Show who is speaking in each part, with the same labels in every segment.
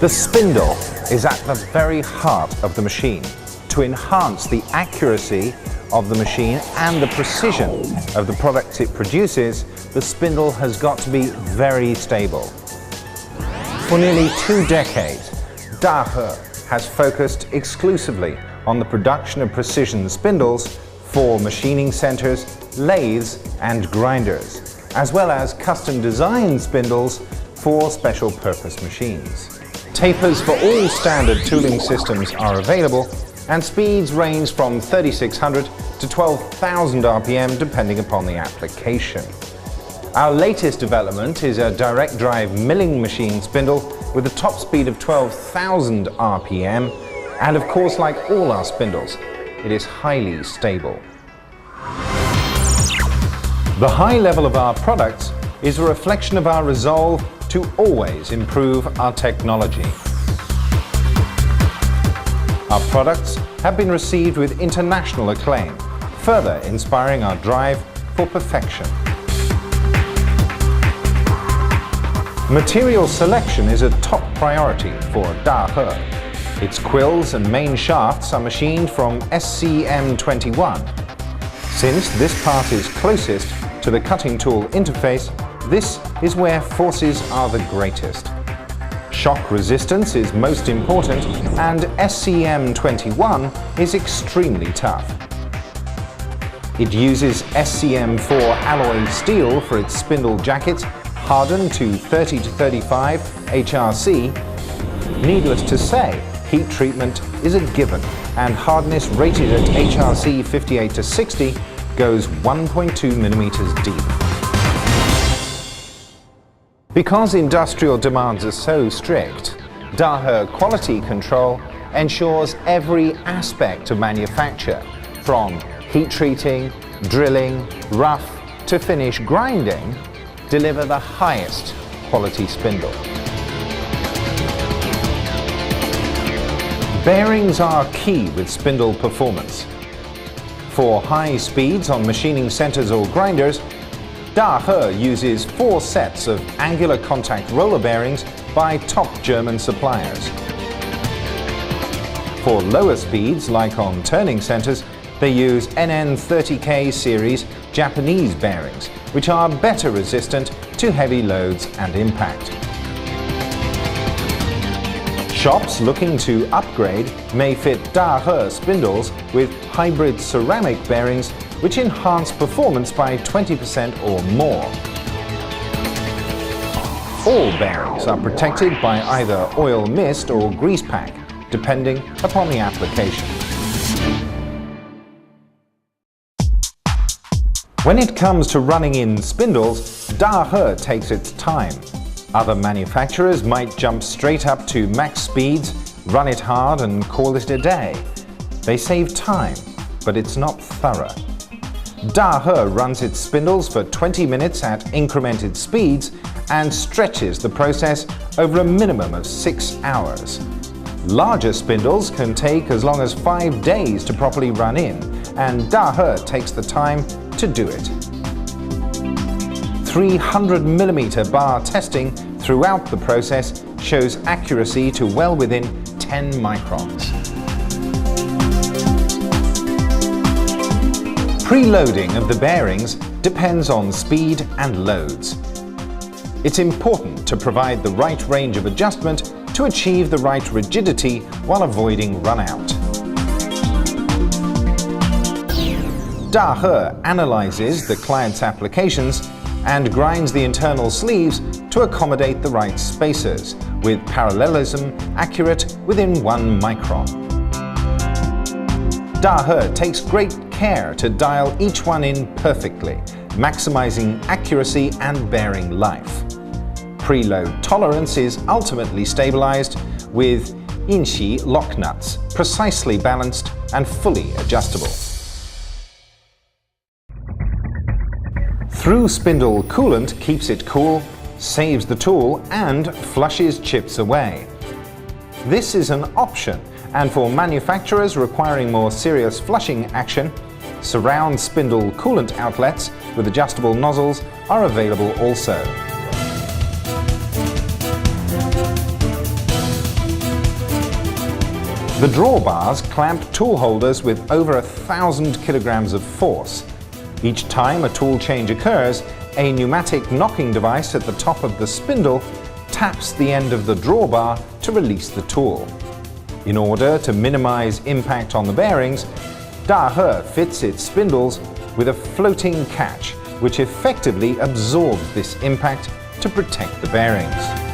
Speaker 1: The spindle is at the very heart of the machine. To enhance the accuracy of the machine and the precision of the products it produces, the spindle has got to be very stable. For nearly 2 decades, Dahe has focused exclusively on the production of precision spindles for machining centers, lathes and grinders, as well as custom-designed spindles for special-purpose machines. Tapers for all standard tooling systems are available, and speeds range from 3600 to 12,000 RPM depending upon the application. Our latest development is a direct drive milling machine spindle with a top speed of 12,000 RPM, and of course, like all our spindles, it is highly stable. The high level of our products is a reflection of our resolve to always improve our technology. Our products have been received with international acclaim, further inspiring our drive for perfection. Material selection is a top priority for Dahe. Its quills and main shafts are machined from SCM21. Since this part is closest to the cutting tool interface, this is where forces are the greatest. Shock resistance is most important, and SCM21 is extremely tough. It uses SCM4 alloy steel for its spindle jackets, hardened to 30 to 35 HRC. Needless to say, heat treatment is a given, and hardness rated at HRC 58 to 60 goes 1.2 millimeters deep. Because industrial demands are so strict, Dahe quality control ensures every aspect of manufacture, from heat treating, drilling, rough to finish grinding, deliver the highest quality spindle. Bearings are key with spindle performance. For high speeds on machining centers or grinders, Dahe uses 4 sets of angular contact roller bearings by top German suppliers. For lower speeds, like on turning centers, they use NN30K series Japanese bearings, which are better resistant to heavy loads and impact. Shops looking to upgrade may fit Dahe spindles with hybrid ceramic bearings, which enhance performance by 20% or more. All bearings are protected by either oil mist or grease pack, depending upon the application. When it comes to running in spindles, Dahe takes its time. Other manufacturers might jump straight up to max speeds, run it hard and call it a day. They save time, but it's not thorough. Dahe runs its spindles for 20 minutes at incremented speeds and stretches the process over a minimum of 6 hours. Larger spindles can take as long as 5 days to properly run in, and Dahe takes the time to do it. 300mm bar testing throughout the process shows accuracy to well within 10 microns. Preloading of the bearings depends on speed and loads. It's important to provide the right range of adjustment to achieve the right rigidity while avoiding run-out. Dahe analyzes the client's applications and grinds the internal sleeves to accommodate the right spacers, with parallelism accurate within 1 micron. Dahe takes great care to dial each one in perfectly, maximizing accuracy and bearing life. Preload tolerance is ultimately stabilized with Inchi lock nuts, precisely balanced and fully adjustable. Through spindle coolant keeps it cool, saves the tool and flushes chips away. This is an option, and for manufacturers requiring more serious flushing action, surround spindle coolant outlets with adjustable nozzles are available also. The drawbars clamp tool holders with over 1,000 kilograms of force. Each time a tool change occurs, a pneumatic knocking device at the top of the spindle taps the end of the drawbar to release the tool. In order to minimize impact on the bearings, Dahe fits its spindles with a floating catch, which effectively absorbs this impact to protect the bearings.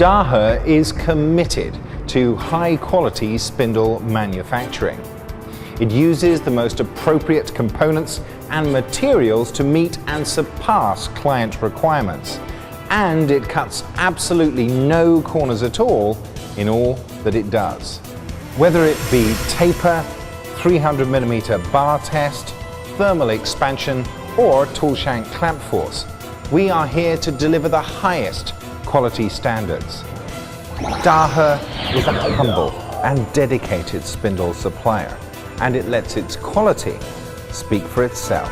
Speaker 1: Dahe is committed to high-quality spindle manufacturing. It uses the most appropriate components and materials to meet and surpass client requirements, and it cuts absolutely no corners at all in all that it does. Whether it be taper, 300mm bar test, thermal expansion, or tool shank clamp force, we are here to deliver the highest quality standards. Dahe is a humble and dedicated spindle supplier, and it lets its quality speak for itself.